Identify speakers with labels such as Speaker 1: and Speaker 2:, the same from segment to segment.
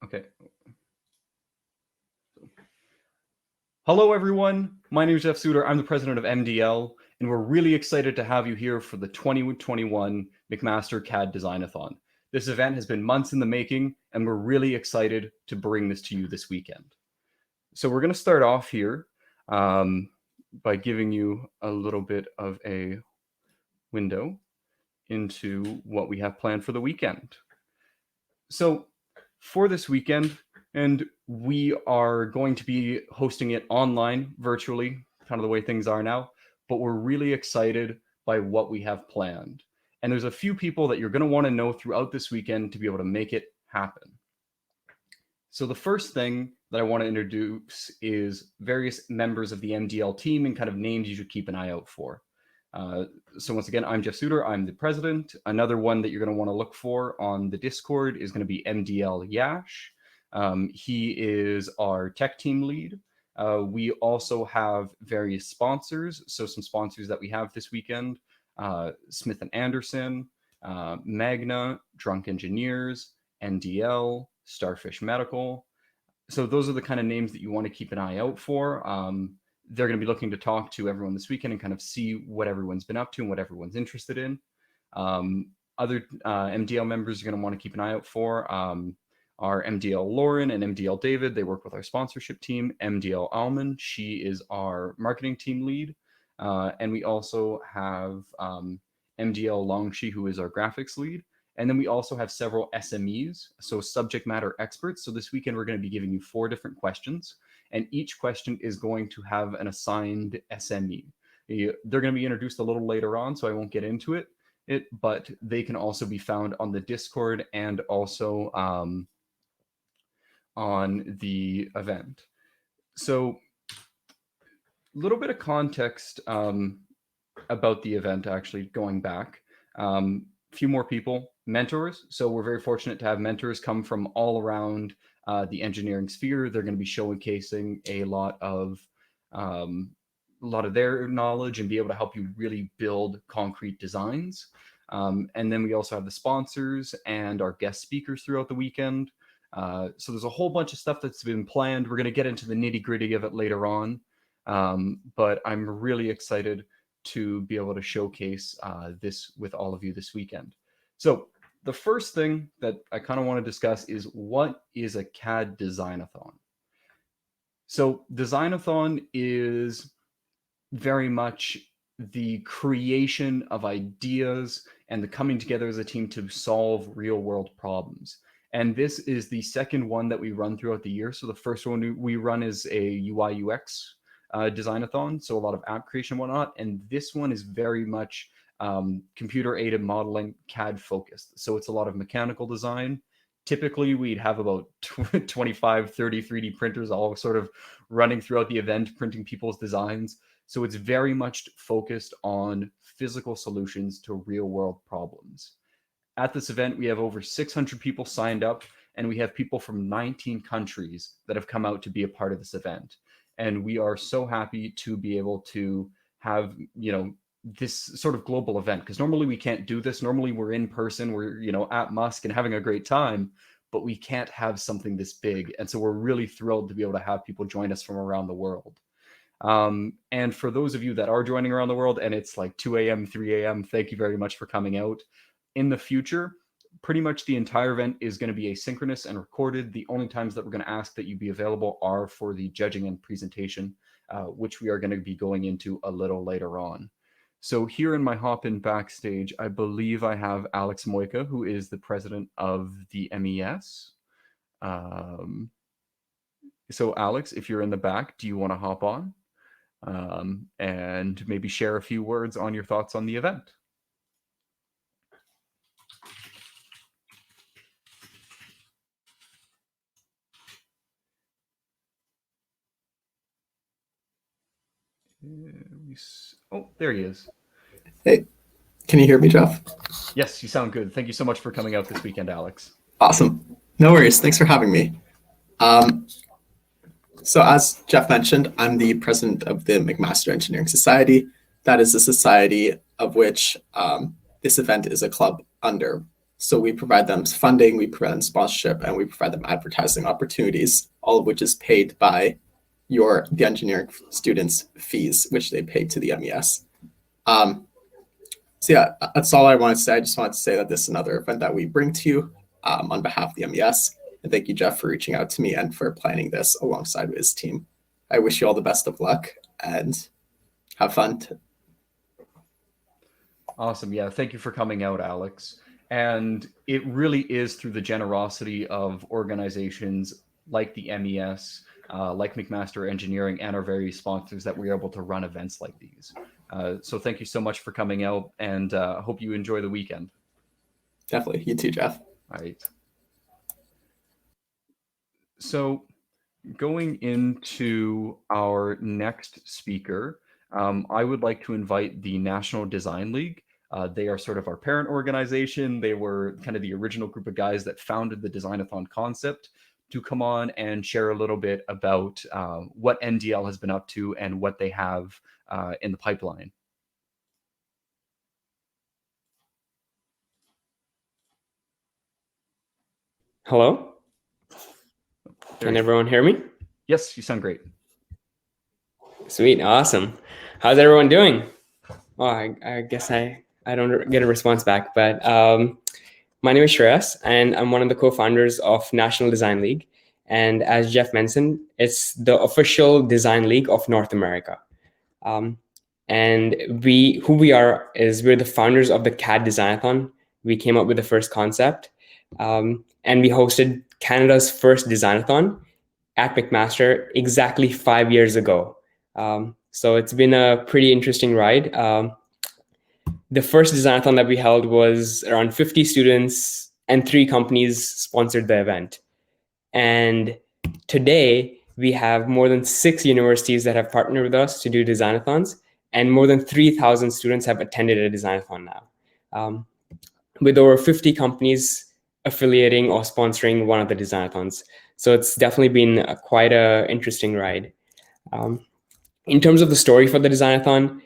Speaker 1: Okay. Hello, everyone. My name is Jeff Suter. I'm the president of MDL, and we're really excited to have you here for the 2021 McMaster CAD Designathon. This event has been months in the making, and we're really excited to bring this to you this weekend. So we're going to start off here by giving you a little bit of a window into what we have planned for the weekend. So for this weekend, and we are going to be hosting it online, virtually, kind of the way things are now, but we're really excited by what we have planned. And there's a few people that you're going to want to know throughout this weekend to be able to make it happen. So the first thing that I want to introduce is various members of the MDL team and kind of names you should keep an eye out for. So once again, I'm Jeff Suter. I'm the president. Another one that you're going to want to look for on the Discord is going to be MDL Yash. He is our tech team lead. We also have various sponsors. So some sponsors that we have this weekend, Smith & Anderson, Magna, Drunk Engineers, NDL, Starfish Medical. So those are the kind of names that you want to keep an eye out for. They're going to be looking to talk to everyone this weekend and kind of see what everyone's been up to and what everyone's interested in. Other MDL members you're going to want to keep an eye out for are MDL Lauren and MDL David. They work with our sponsorship team. MDL Alman, she is our marketing team lead. And we also have MDL Longshi, who is our graphics lead. And then we also have several SMEs, so subject matter experts. So this weekend, we're going to be giving you 4 different questions, and each question is going to have an assigned SME. They're going to be introduced a little later on, so I won't get into it, but they can also be found on the Discord and also on the event. So a little bit of context about the event, actually, going back. Few more people, mentors. So we're very fortunate to have mentors come from all around the engineering sphere. They're going to be showcasing a lot of their knowledge and be able to help you really build concrete designs. And then we also have the sponsors and our guest speakers throughout the weekend. So there's a whole bunch of stuff that's been planned. We're going to get into the nitty-gritty of it later on. But I'm really excited to be able to showcase this with all of you this weekend. So the first thing that I kind of want to discuss is, what is a CAD Designathon? So Designathon is very much the creation of ideas and the coming together as a team to solve real world problems. And this is the second one that we run throughout the year. So the first one we run is a UI UX Designathon, so a lot of app creation and whatnot. And this one is very much computer aided modeling, CAD focused. So it's a lot of mechanical design. Typically, we'd have about 25, 30 3D printers all sort of running throughout the event, printing people's designs. So it's very much focused on physical solutions to real world problems. At this event, we have over 600 people signed up, and we have people from 19 countries that have come out to be a part of this event. And we are so happy to be able to have, this sort of global event, because normally we can't do this. Normally we're in person, we're, at Musk and having a great time, but we can't have something this big. And so we're really thrilled to be able to have people join us from around the world. And for those of you that are joining around the world and it's like 2 a.m., 3 a.m., thank you very much for coming out. In the future, pretty much the entire event is going to be asynchronous and recorded. The only times that we're going to ask that you be available are for the judging and presentation, which we are going to be going into a little later on. So here in my hop-in backstage, I believe I have Alex Moika, who is the president of the MES. So Alex, if you're in the back, do you want to hop on and maybe share a few words on your thoughts on the event? Oh, there he is.
Speaker 2: Hey, can you hear me, Jeff?
Speaker 1: Yes, you sound good. Thank you so much for coming out this weekend, Alex.
Speaker 2: Awesome. No worries. Thanks for having me. So as Jeff mentioned, I'm the president of the McMaster Engineering Society. That is a society of which this event is a club under. So we provide them funding, we provide them sponsorship, and we provide them advertising opportunities, all of which is paid by the engineering students' fees, which they pay to the MES. So yeah, that's all I wanted to say. I just wanted to say that this is another event that we bring to you on behalf of the MES. And thank you, Jeff, for reaching out to me and for planning this alongside with his team. I wish you all the best of luck and have fun.
Speaker 1: Awesome. Yeah. Thank you for coming out, Alex. And it really is through the generosity of organizations like the MES, like McMaster Engineering, and our various sponsors that we're able to run events like these. So thank you so much for coming out, and hope you enjoy the weekend.
Speaker 2: Definitely. You too, Jeff.
Speaker 1: All right. So going into our next speaker, I would like to invite the National Design League. They are sort of our parent organization. They were kind of the original group of guys that founded the Designathon concept, to come on and share a little bit about what NDL has been up to and what they have in the pipeline.
Speaker 3: Hello? Can everyone hear me?
Speaker 1: Yes, you sound great.
Speaker 3: Sweet, awesome. How's everyone doing? Oh, I guess I don't get a response back, but my name is Shreyas, and I'm one of the co-founders of National Design League. And as Jeff mentioned, it's the official design league of North America. And who we are is we're the founders of the CAD Designathon. We came up with the first concept, and we hosted Canada's first Designathon at McMaster exactly 5 years ago. So it's been a pretty interesting ride. The first Designathon that we held was around 50 students and 3 companies sponsored the event. And today we have more than 6 universities that have partnered with us to do Designathons, and more than 3,000 students have attended a Designathon now, with over 50 companies affiliating or sponsoring one of the Designathons. So it's definitely been quite an interesting ride. In terms of the story for the Designathon,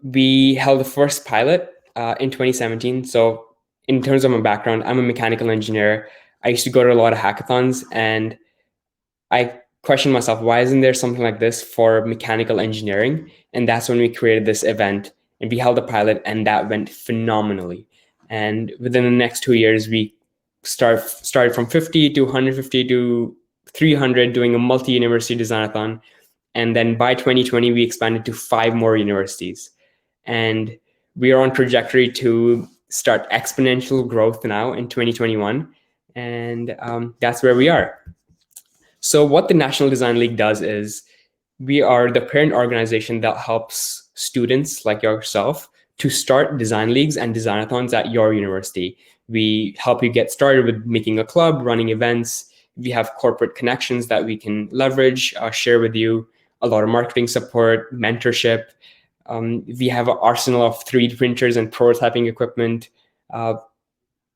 Speaker 3: we held the first pilot in 2017. So in terms of my background, I'm a mechanical engineer. I used to go to a lot of hackathons, and I questioned myself, why isn't there something like this for mechanical engineering? And that's when we created this event, and we held a pilot, and that went phenomenally. And within the next 2 years, we started from 50 to 150 to 300 doing a multi-university Designathon. And then by 2020, we expanded to 5 more universities. And we are on trajectory to start exponential growth now in 2021. And that's where we are. So what the National Design League does is we are the parent organization that helps students like yourself to start design leagues and designathons at your university. We help you get started with making a club, running events. We have corporate connections that we can leverage, share with you, a lot of marketing support, mentorship. We have an arsenal of 3D printers and prototyping equipment.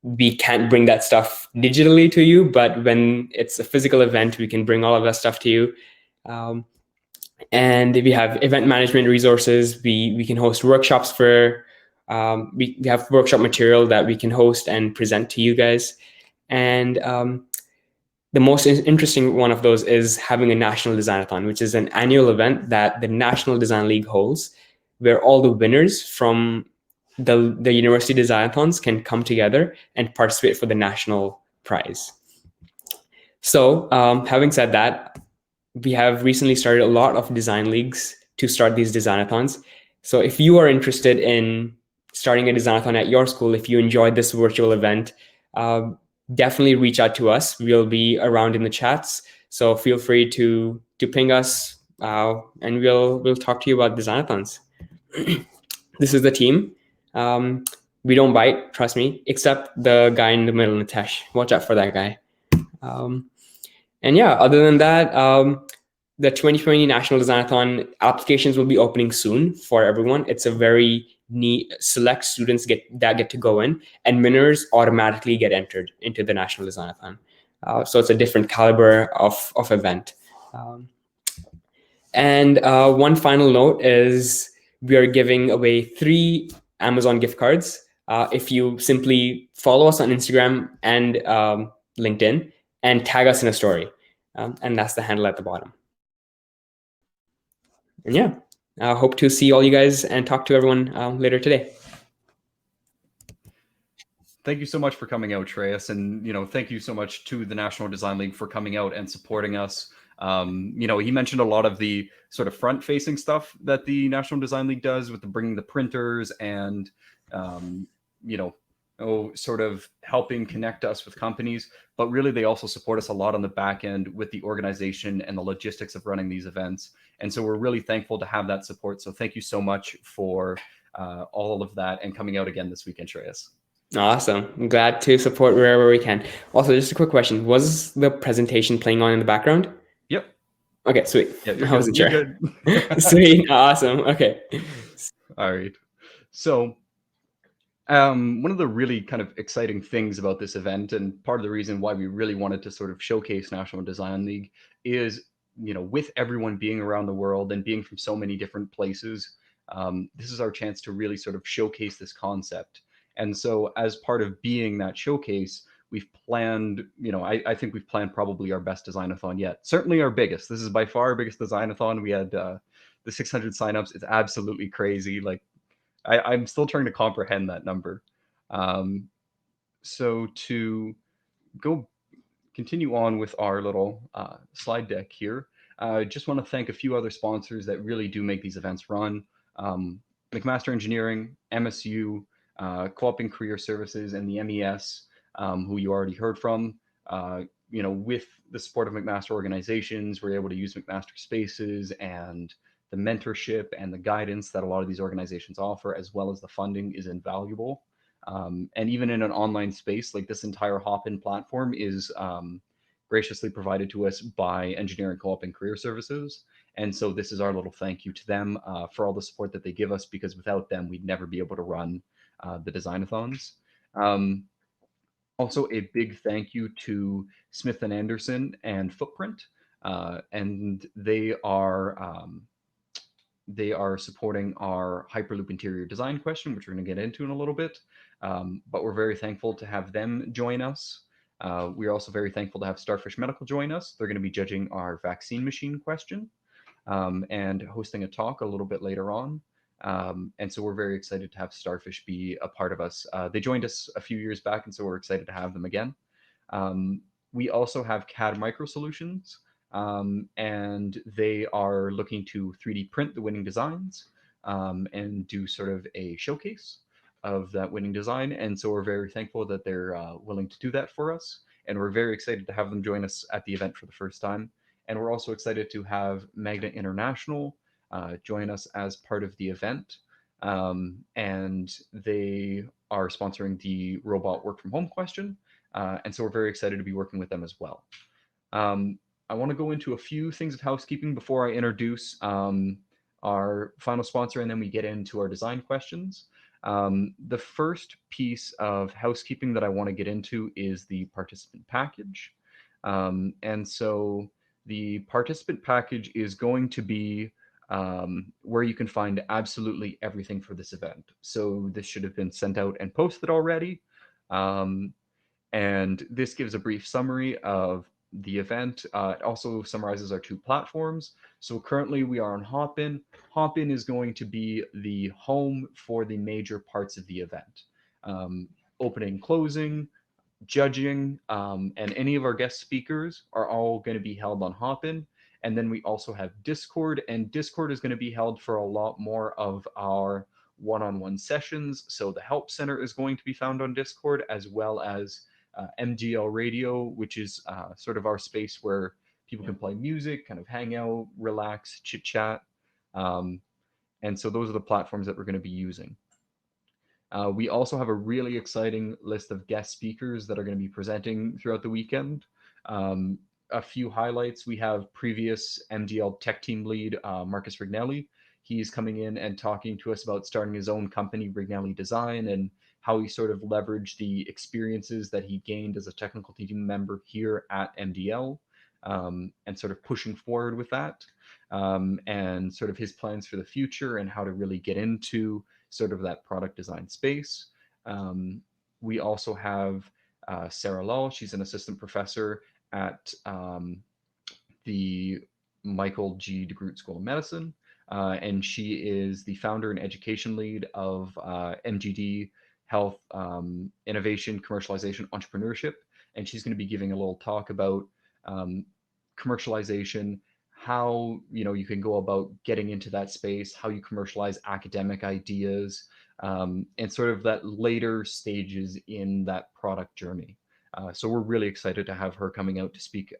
Speaker 3: We can't bring that stuff digitally to you, but when it's a physical event, we can bring all of that stuff to you. And we have event management resources. We can host workshops for, we have workshop material that we can host and present to you guys. And the most interesting one of those is having a National Designathon, which is an annual event that the National Design League holds, where all the winners from the university Designathons can come together and participate for the national prize. So having said that, we have recently started a lot of design leagues to start these Designathons. So if you are interested in starting a Designathon at your school, if you enjoyed this virtual event, definitely reach out to us. We'll be around in the chats. So feel free to ping us, and we'll talk to you about Designathons. This is the team. We don't bite, trust me, except the guy in the middle, Nitesh. Watch out for that guy. And yeah, other than that, the 2020 National Designathon applications will be opening soon for everyone. It's a very neat, select students that get to go in, and winners automatically get entered into the National Designathon. So it's a different caliber of event. And one final note is we are giving away 3 Amazon gift cards if you simply follow us on Instagram and LinkedIn and tag us in a story. And that's the handle at the bottom. And yeah, I hope to see all you guys and talk to everyone later today.
Speaker 1: Thank you so much for coming out, Shreyas, and thank you so much to the National Design League for coming out and supporting us. He mentioned a lot of the sort of front-facing stuff that the National Design League does with bringing the printers and sort of helping connect us with companies. But really, they also support us a lot on the back end with the organization and the logistics of running these events. And so we're really thankful to have that support. So thank you so much for all of that and coming out again this weekend, Shreyas.
Speaker 3: Awesome. I'm glad to support wherever we can. Also, just a quick question. Was the presentation playing on in the background?
Speaker 1: Yep.
Speaker 3: Okay, sweet.
Speaker 1: Yeah,
Speaker 3: I wasn't sure.
Speaker 1: good.
Speaker 3: Sweet. Awesome. Okay.
Speaker 1: All right. So one of the really kind of exciting things about this event, and part of the reason why we really wanted to sort of showcase National Design League, is with everyone being around the world and being from so many different places, this is our chance to really sort of showcase this concept. And so as part of being that showcase, we've planned, I think we've planned probably our best designathon yet. Certainly our biggest. This is by far our biggest designathon. We had the 600 signups. It's absolutely crazy. Like I'm still trying to comprehend that number. So to continue on with our little slide deck here, I just want to thank a few other sponsors that really do make these events run. McMaster Engineering, MSU, Co-oping Career Services, and the MES, who you already heard from. With the support of McMaster organizations, we're able to use McMaster Spaces and the mentorship and the guidance that a lot of these organizations offer, as well as the funding, is invaluable. And even in an online space, like this entire Hopin platform is graciously provided to us by Engineering Co-op and Career Services. And so this is our little thank you to them for all the support that they give us, because without them, we'd never be able to run the designathons. Also, a big thank you to Smith & Anderson and Footprint. And they are supporting our Hyperloop interior design question, which we're going to get into in a little bit. But we're very thankful to have them join us. We're also very thankful to have Starfish Medical join us. They're going to be judging our vaccine machine question and hosting a talk a little bit later on. And so we're very excited to have Starfish be a part of us. They joined us a few years back, and so we're excited to have them again. We also have CAD Micro Solutions, and they are looking to 3D print the winning designs and do sort of a showcase of that winning design. And so we're very thankful that they're willing to do that for us. And we're very excited to have them join us at the event for the first time. And we're also excited to have Magna International join us as part of the event. And they are sponsoring the robot work from home question. And so we're very excited to be working with them as well. I want to go into a few things of housekeeping before I introduce our final sponsor, and then we get into our design questions. The first piece of housekeeping that I want to get into is the participant package. And so the participant package is going to be where you can find absolutely everything for this event. So this should have been sent out and posted already. And this gives a brief summary of the event. It also summarizes our two platforms. So currently we are on Hopin. Hopin is going to be the home for the major parts of the event. Opening, closing, judging, and any of our guest speakers are all going to be held on Hopin. And then we also have Discord, and Discord is going to be held for a lot more of our one-on-one sessions. So the Help Center is going to be found on Discord, as well as MGL Radio, which is sort of our space where people can play music, kind of hang out, relax, chit chat. And so those are the platforms that we're going to be using. We also have a really exciting list of guest speakers that are going to be presenting throughout the weekend. A few highlights: we have previous MGL tech team lead, Marcus Rignelli. He's coming in and talking to us about starting his own company, Rignelli Design, and how he sort of leveraged the experiences that he gained as a technical team member here at MDL, and sort of pushing forward with that, and sort of his plans for the future and how to really get into sort of that product design space. We also have Sarah Lull. She's an assistant professor at the Michael G. DeGroote School of Medicine, and she is the founder and education lead of MGD Health Innovation, Commercialization, Entrepreneurship, and she's going to be giving a little talk about commercialization, how you can go about getting into that space, how you commercialize academic ideas, and sort of that later stages in that product journey. So we're really excited to have her coming out to speak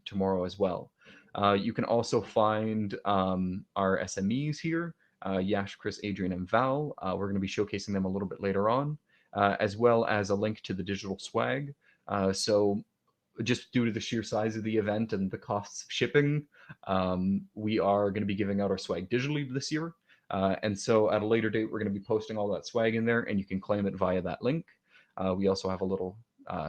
Speaker 1: tomorrow as well. You can also find our SMEs here, Yash, Chris, Adrian, and Val. We're going to be showcasing them a little bit later on, as well as a link to the digital swag. So just due to the sheer size of the event and the costs of shipping, we are going to be giving out our swag digitally this year. And so at a later date, we're going to be posting all that swag in there, and you can claim it via that link. We also have a little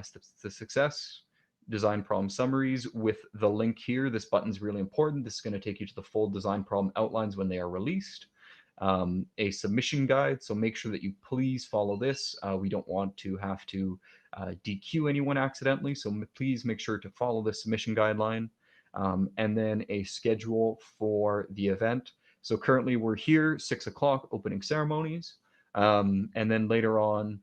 Speaker 1: steps to success design problem summaries with the link here. This button's really important. This is going to take you to the full design problem outlines when they are released. A submission guide, so make sure that you please follow this. We don't want to have to DQ anyone accidentally, so please make sure to follow the submission guideline. And then a schedule for the event. So currently we're here, 6 o'clock, opening ceremonies. And then later on,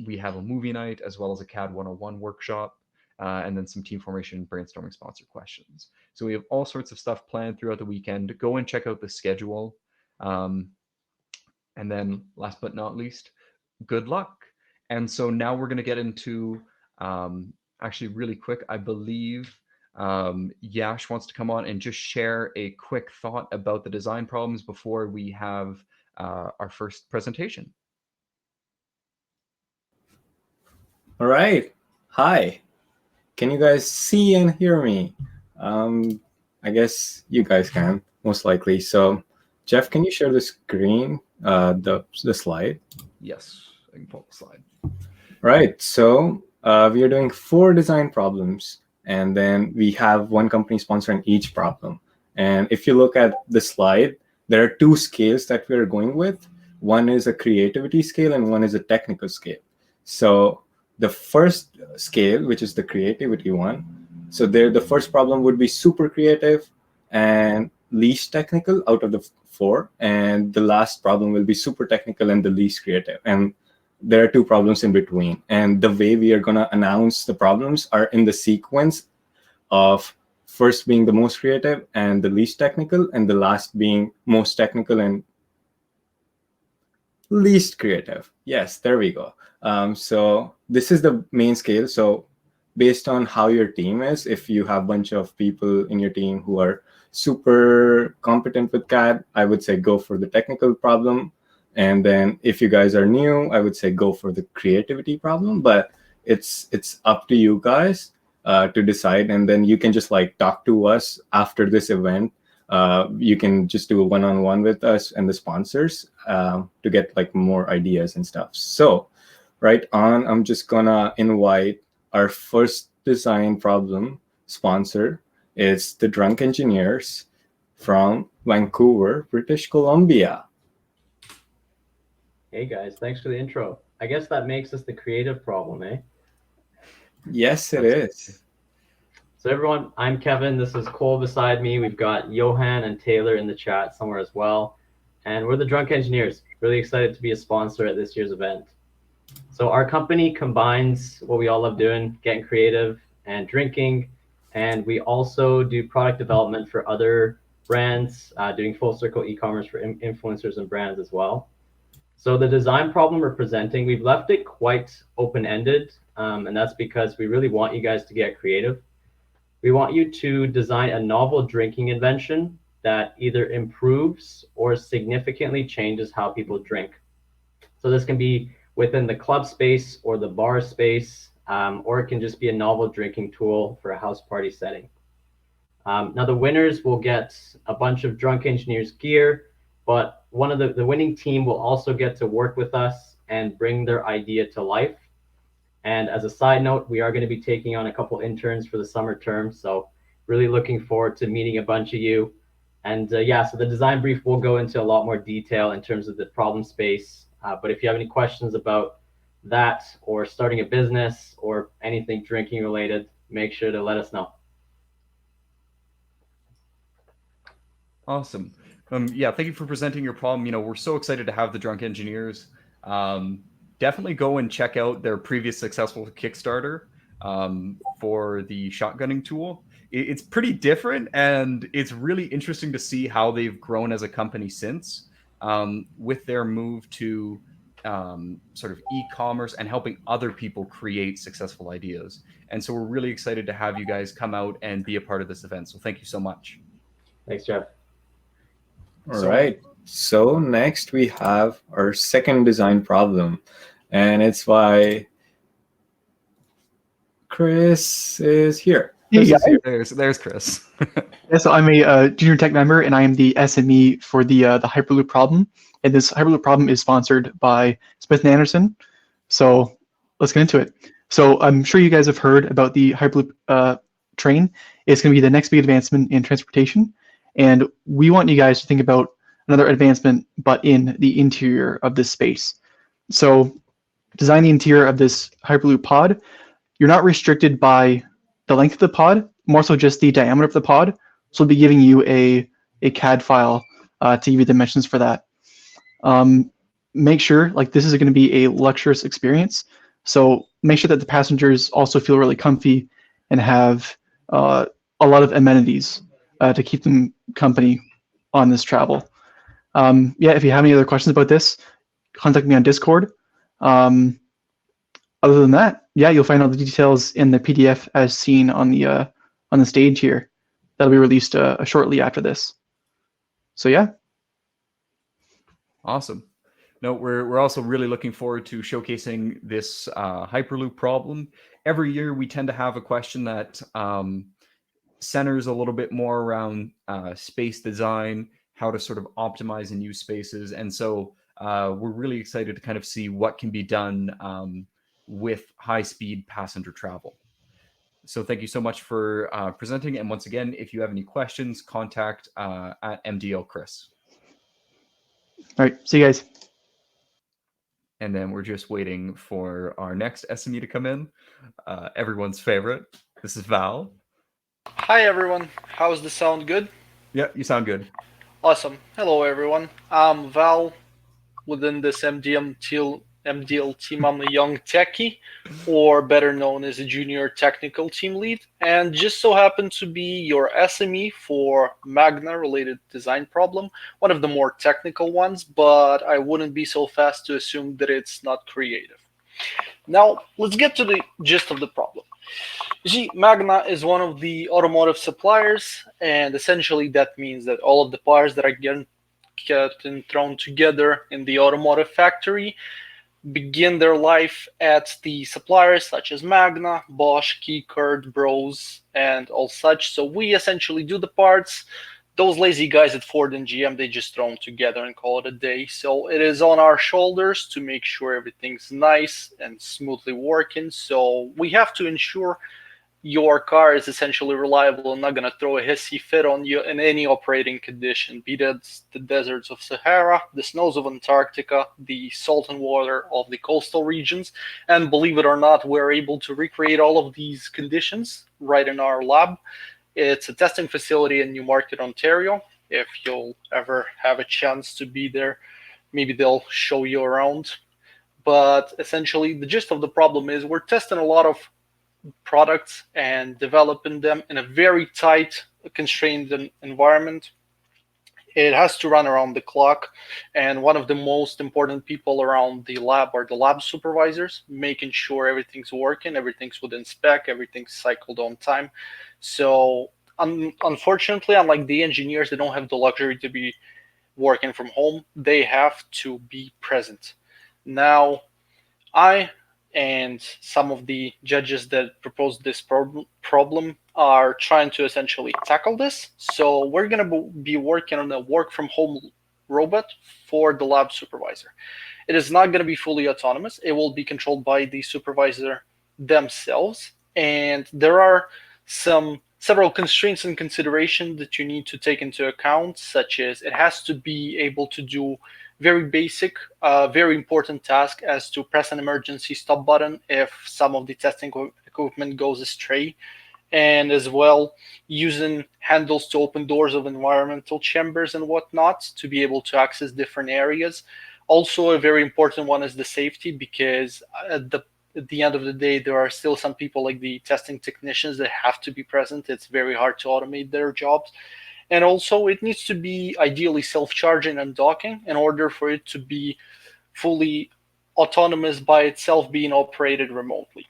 Speaker 1: we have a movie night as well as a CAD 101 workshop. And then some team formation brainstorming sponsored questions. So we have all sorts of stuff planned throughout the weekend. Go and check out the schedule. And then last but not least, good luck. And so now we're going to get into, actually really quick, I believe Yash wants to come on and just share a quick thought about the design problems before we have our first presentation.
Speaker 4: All right. Hi. Can you guys see and hear me? I guess you guys can, most likely. So, Jeff, can you share the screen, the slide?
Speaker 1: Yes, I can pull the slide.
Speaker 4: Right. So we are doing 4 design problems, and then we have one company sponsoring each problem. And if you look at the slide, there are 2 scales that we are going with. One is a creativity scale and one is a technical scale. So the first scale, which is the creativity one, so there the first problem would be super creative and least technical out of the 4, and the last problem will be super technical and the least creative. And there are 2 problems in between. And the way we are going to announce the problems are in the sequence of first being the most creative and the least technical, and the last being most technical and least creative. Yes, there we go. So this is the main scale. So based on how your team is, if you have a bunch of people in your team who are super competent with CAD, I would say go for the technical problem. And then if you guys are new, I would say go for the creativity problem. But it's up to you guys to decide. And then you can just like talk to us after this event. You can just do a one-on-one with us and the sponsors to get like more ideas and stuff. So right on, I'm just gonna invite our first design problem sponsor. It's the Drunk Engineers from Vancouver, British Columbia.
Speaker 5: Hey guys, thanks for the intro. I guess that makes us the creative problem, eh?
Speaker 4: Yes, it is.
Speaker 5: So everyone, I'm Kevin. This is Cole beside me. We've got Johan and Taylor in the chat somewhere as well. And we're the Drunk Engineers. Really excited to be a sponsor at this year's event. So our company combines what we all love doing, getting creative and drinking. And we also do product development for other brands, doing full circle e-commerce for influencers and brands as well. So the design problem we're presenting, we've left it quite open-ended. And that's because we really want you guys to get creative. We want you to design a novel drinking invention that either improves or significantly changes how people drink. So this can be within the club space or the bar space, or it can just be a novel drinking tool for a house party setting. Now the winners will get a bunch of Drunk Engineers gear, but one of the winning team will also get to work with us and bring their idea to life. And as a side note, we are going to be taking on a couple interns for the summer term. So really looking forward to meeting a bunch of you. And yeah, so the design brief will go into a lot more detail in terms of the problem space, But if you have any questions about that or starting a business or anything drinking related, make sure to let us know.
Speaker 1: Awesome. Yeah, thank you for presenting your problem. We're so excited to have the Drunk Engineers. Definitely go and check out their previous successful Kickstarter for the shotgunning tool. It's pretty different, and it's really interesting to see how they've grown as a company since, with their move to sort of e-commerce and helping other people create successful ideas. And so we're really excited to have you guys come out and be a part of this event. So thank you so much.
Speaker 5: Thanks, Jeff.
Speaker 4: All right. So next we have our second design problem, and it's by Chris is here.
Speaker 6: Hey,
Speaker 4: Chris is here.
Speaker 1: There's Chris.
Speaker 6: Yeah, so I'm a junior tech member, and I am the SME for the Hyperloop problem. And this Hyperloop problem is sponsored by Smith & Anderson. So let's get into it. So I'm sure you guys have heard about the Hyperloop train. It's going to be the next big advancement in transportation. And we want you guys to think about another advancement, but in the interior of this space. So design the interior of this Hyperloop pod. You're not restricted by the length of the pod, more so just the diameter of the pod. So we'll be giving you a CAD file to give you dimensions for that. Make sure, like, this is going to be a luxurious experience. So make sure that the passengers also feel really comfy and have a lot of amenities to keep them company on this travel. Yeah, if you have any other questions about this, contact me on Discord. Other than that, yeah, you'll find all the details in the PDF as seen on the stage here. That'll be released shortly after this. So yeah.
Speaker 1: Awesome. No, we're also really looking forward to showcasing this Hyperloop problem. Every year we tend to have a question that centers a little bit more around space design, how to sort of optimize and use spaces. And so we're really excited to kind of see what can be done with high-speed passenger travel. So thank you so much for presenting. And once again, if you have any questions, contact at MDL Chris.
Speaker 6: All right, see you guys.
Speaker 1: And then we're just waiting for our next SME to come in. Everyone's favorite. This is Val.
Speaker 7: Hi everyone, how's the sound? Good?
Speaker 1: Yeah, you sound good.
Speaker 7: Awesome. Hello everyone. I'm Val. Within this MDL team, I'm a young techie, or better known as a junior technical team lead, and just so happen to be your SME for Magna related design problem, one of the more technical ones, but I wouldn't be so fast to assume that it's not creative. Now, let's get to the gist of the problem. You see, Magna is one of the automotive suppliers, and essentially that means that all of the parts that are getting thrown together in the automotive factory begin their life at the suppliers such as Magna, Bosch, Keycard, Bros, and all such. So we essentially do the parts. Those lazy guys at Ford and GM, they just throw them together and call it a day. So it is on our shoulders to make sure everything's nice and smoothly working. So we have to ensure your car is essentially reliable and not going to throw a hissy fit on you in any operating condition, be that the deserts of Sahara, the snows of Antarctica, the salt and water of the coastal regions. And believe it or not, we're able to recreate all of these conditions right in our lab. It's a testing facility in Newmarket, Ontario. If you'll ever have a chance to be there, maybe they'll show you around. But essentially, the gist of the problem is we're testing a lot of products and developing them in a very tight, constrained environment. It has to run around the clock, and one of the most important people around the lab are the lab supervisors, making sure everything's working, everything's within spec, everything's cycled on time. So unfortunately, unlike the engineers, they don't have the luxury to be working from home. They have to be present. Now, I and some of the judges that proposed this problem are trying to essentially tackle this. So we're going to be working on a work from home robot for the lab supervisor. It is not going to be fully autonomous. It will be controlled by the supervisor themselves. And there are several constraints and considerations that you need to take into account, such as it has to be able to do very basic, very important task as to press an emergency stop button if some of the testing equipment goes astray, and as well using handles to open doors of environmental chambers and whatnot to be able to access different areas. Also, a very important one is the safety, because at the end of the day, there are still some people like the testing technicians that have to be present. It's very hard to automate their jobs. And also, it needs to be ideally self-charging and docking in order for it to be fully autonomous by itself, being operated remotely.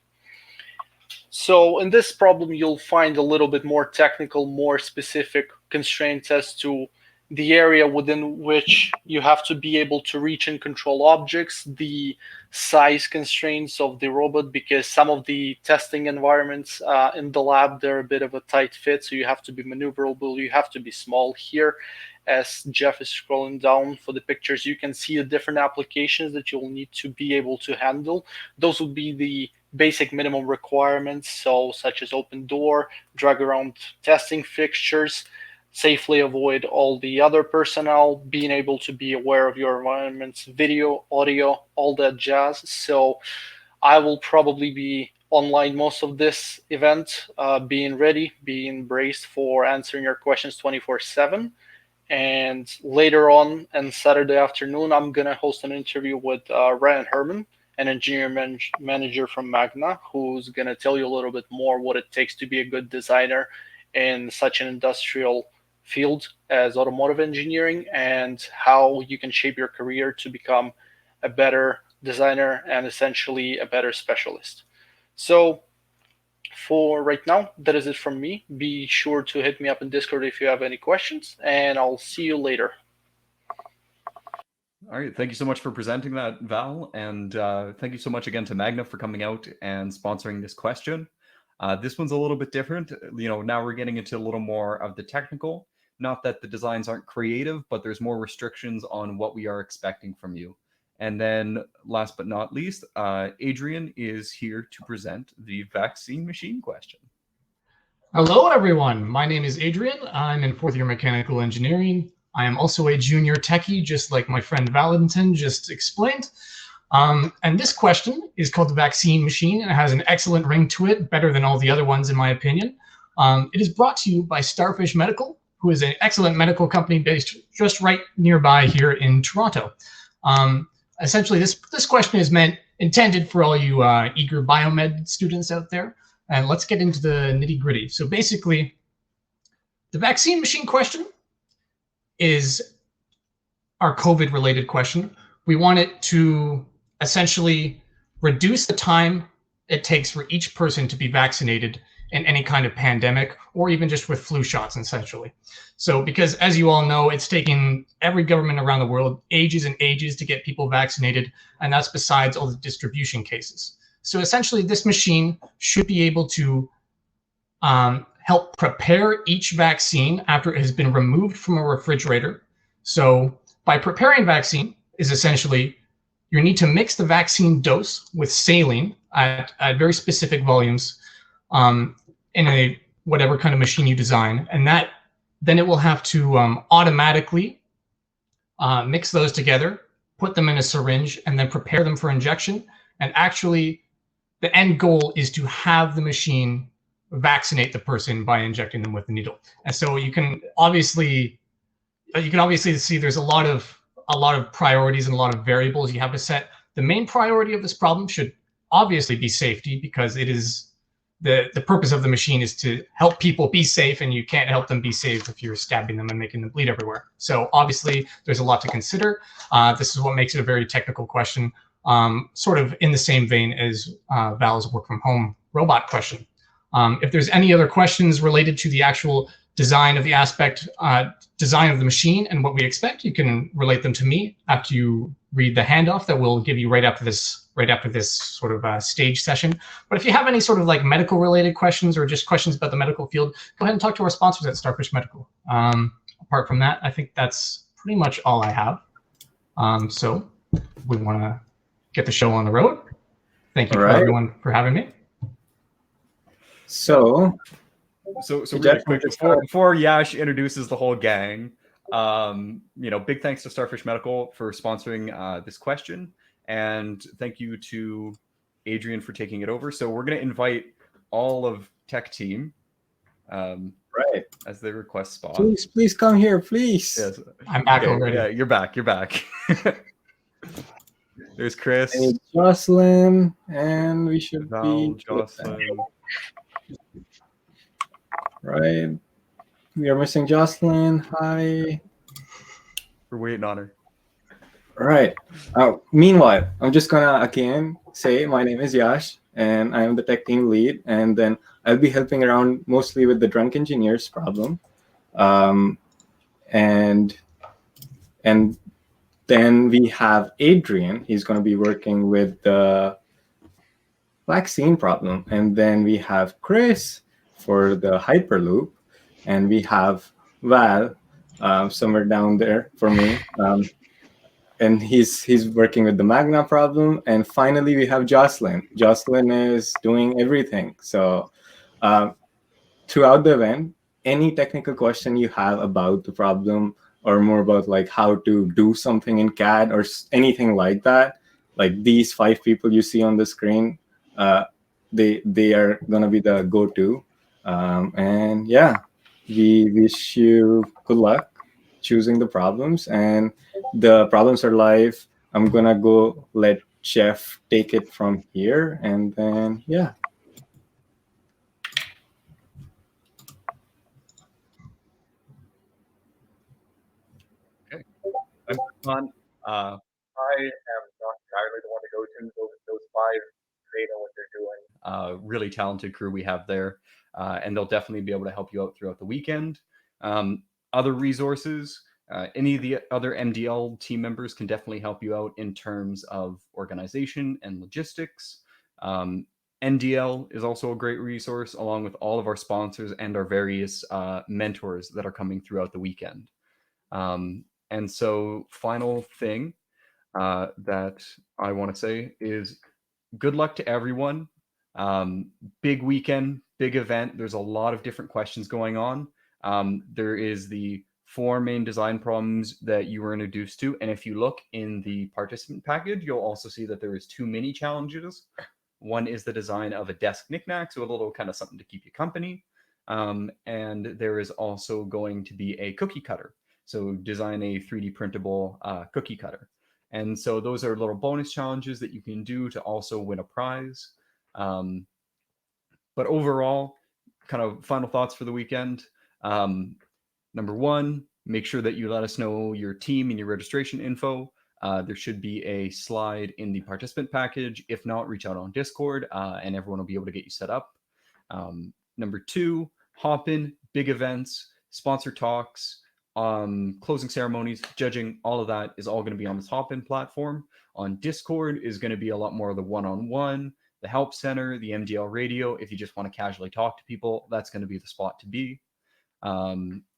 Speaker 7: So in this problem, you'll find a little bit more technical, more specific constraints as to the area within which you have to be able to reach and control objects, the size constraints of the robot, because some of the testing environments in the lab, they're a bit of a tight fit, so you have to be maneuverable, you have to be small. Here, as Jeff is scrolling down for the pictures, you can see the different applications that you'll need to be able to handle. Those would be the basic minimum requirements, so such as open door, drag around testing fixtures, safely avoid all the other personnel, being able to be aware of your environment's video, audio, all that jazz. So I will probably be online most of this event, being ready, being braced for answering your questions 24/7. And later on Saturday afternoon, I'm going to host an interview with Ryan Herman, an engineering manager from Magna, who's going to tell you a little bit more what it takes to be a good designer in such an industrial field as automotive engineering, and how you can shape your career to become a better designer and essentially a better specialist. So for right now, that is it from me. Be sure to hit me up in Discord if you have any questions, and I'll see you later.
Speaker 1: All right, thank you so much for presenting that, Val, and thank you so much again to Magna for coming out and sponsoring this question. This one's a little bit different. Now we're getting into a little more of the technical. Not that the designs aren't creative, but there's more restrictions on what we are expecting from you. And then last but not least, Adrian is here to present the vaccine machine question.
Speaker 8: Hello, everyone. My name is Adrian. I'm in fourth year mechanical engineering. I am also a junior techie, just like my friend Valentin just explained. And this question is called the vaccine machine, and it has an excellent ring to it, better than all the other ones, in my opinion. It is brought to you by Starfish Medical, who is an excellent medical company based just right nearby here in Toronto. Essentially, this question is intended for all you eager biomed students out there. And let's get into the nitty gritty. So basically, the vaccine machine question is our COVID related question. We want it to essentially reduce the time it takes for each person to be vaccinated in any kind of pandemic, or even just with flu shots, essentially. So because, as you all know, it's taken every government around the world ages and ages to get people vaccinated, and that's besides all the distribution cases. So essentially, this machine should be able to help prepare each vaccine after it has been removed from a refrigerator. So by preparing vaccine is essentially, you need to mix the vaccine dose with saline at very specific volumes in a whatever kind of machine you design, and then it will have to automatically mix those together, put them in a syringe, and then prepare them for injection. And actually, the end goal is to have the machine vaccinate the person by injecting them with the needle. And so you can obviously see there's a lot of priorities and a lot of variables you have to set. The main priority of this problem should obviously be safety, because it is the purpose of the machine is to help people be safe, and you can't help them be safe if you're stabbing them and making them bleed everywhere. So obviously there's a lot to consider. This is what makes it a very technical question, sort of in the same vein as Val's work from home robot question. If there's any other questions related to the actual design of the machine and what we expect, you can relate them to me after you read the handoff that we'll give you right after this sort of stage session. But if you have any sort of like medical related questions or just questions about the medical field, go ahead and talk to our sponsors at Starfish Medical. Apart from that, I think that's pretty much all I have. So we want to get the show on the road. Thank you everyone for having me.
Speaker 1: So really quick, before Yash introduces the whole gang, Big thanks to Starfish Medical for sponsoring this question, and thank you to Adrian for taking it over. So we're going to invite all of tech team
Speaker 4: Right.
Speaker 1: as they request spot.
Speaker 4: Please come here, please.
Speaker 1: Yes.
Speaker 8: I'm back
Speaker 1: Okay,
Speaker 8: already.
Speaker 1: yeah, you're back. There's Chris,
Speaker 4: And Jocelyn, and we should
Speaker 1: Val,
Speaker 4: be
Speaker 1: Jocelyn.
Speaker 4: right. We are missing Jocelyn. Hi.
Speaker 1: We're waiting on her.
Speaker 4: Right. Meanwhile, I'm just gonna again say my name is Yash, and I am the tech team lead, and then I'll be helping around mostly with the drunk engineers problem, and then we have Adrian. He's going to be working with the vaccine problem, and then we have Chris for the Hyperloop, and we have Val somewhere down there for me. And he's working with the Magna problem, and finally we have Jocelyn. Jocelyn is doing everything. So throughout the event, any technical question you have about the problem or more about like how to do something in CAD or anything like that, like these 5 people you see on the screen, they are gonna be the go-to. And yeah, we wish you good luck choosing the problems, and the problems are live. I'm gonna go let Jeff take it from here, and then yeah.
Speaker 1: I'm on. I am not entirely the one to go to. Those 5, they know what they're doing. Really talented crew we have there, and they'll definitely be able to help you out throughout the weekend. Other resources, any of the other MDL team members can definitely help you out in terms of organization and logistics. NDL is also a great resource, along with all of our sponsors and our various mentors that are coming throughout the weekend. And so, final thing that I want to say is good luck to everyone. Big weekend, big event. There's a lot of different questions going on. There is the 4 main design problems that you were introduced to. And if you look in the participant package, you'll also see that there is 2 mini challenges. One is the design of a desk knickknack, so a little kind of something to keep you company. And there is also going to be a cookie cutter. So design a 3D printable cookie cutter. And so those are little bonus challenges that you can do to also win a prize. But overall, kind of final thoughts for the weekend. Number 1, make sure that you let us know your team and your registration info. There should be a slide in the participant package. If not, reach out on Discord and everyone will be able to get you set up. Number 2, hop in, big events, sponsor talks, closing ceremonies, judging, all of that is all going to be on this hop-in platform. On Discord is going to be a lot more of the one-on-one, the help center, the MDL radio. If you just want to casually talk to people, that's going to be the spot to be.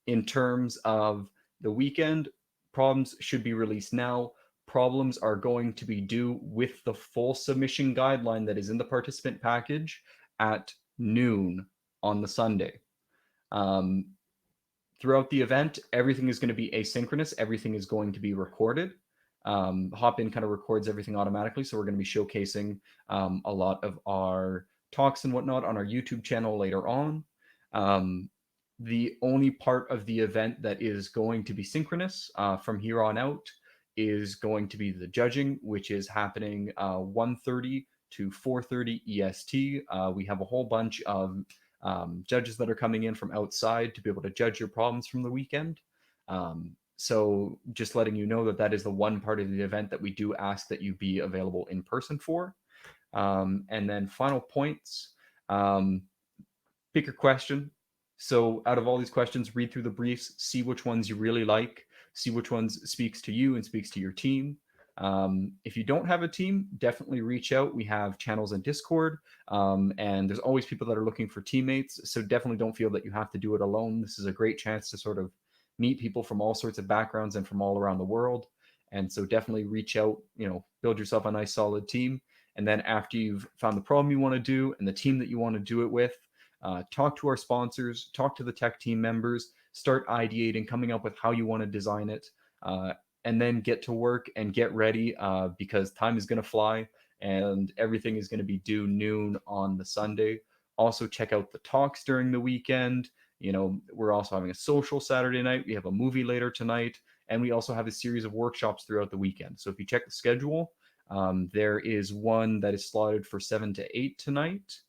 Speaker 1: In terms of the weekend, problems should be released now. Problems are going to be due with the full submission guideline that is in the participant package at noon on the Sunday. Throughout the event, everything is going to be asynchronous. Everything is going to be recorded. Hopin kind of records everything automatically. So we're going to be showcasing a lot of our talks and whatnot on our YouTube channel later on. The only part of the event that is going to be synchronous from here on out is going to be the judging, which is happening 1:30 to 4:30 EST. We have a whole bunch of judges that are coming in from outside to be able to judge your problems from the weekend. So just letting you know that that is the one part of the event that we do ask that you be available in person for. And then final points, pick your question. So out of all these questions, read through the briefs, see which ones you really like, see which ones speaks to you and speaks to your team. If you don't have a team, definitely reach out. We have channels in Discord, and there's always people that are looking for teammates. So definitely don't feel that you have to do it alone. This is a great chance to sort of meet people from all sorts of backgrounds and from all around the world. And so definitely reach out, build yourself a nice solid team. And then after you've found the problem you want to do and the team that you want to do it with, talk to our sponsors, talk to the tech team members, start ideating, coming up with how you want to design it, and then get to work and get ready because time is going to fly and everything is going to be due noon on the Sunday. Also, check out the talks during the weekend. You know, we're also having a social Saturday night. We have a movie later tonight, and we also have a series of workshops throughout the weekend. So if you check the schedule, there is one that is slotted for 7 to 8 tonight.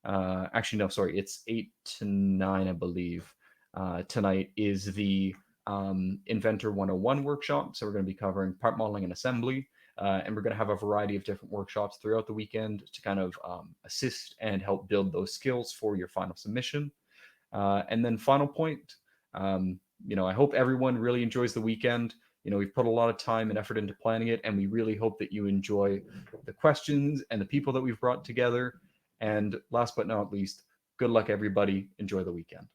Speaker 1: Actually, no, sorry, it's 8 to 9, I believe. Tonight is the Inventor 101 workshop. So we're going to be covering part modeling and assembly. And we're going to have a variety of different workshops throughout the weekend to kind of assist and help build those skills for your final submission. And then final point, you know, I hope everyone really enjoys the weekend. You know, we've put a lot of time and effort into planning it, and we really hope that you enjoy the questions and the people that we've brought together. And last but not least, good luck, everybody. Enjoy the weekend.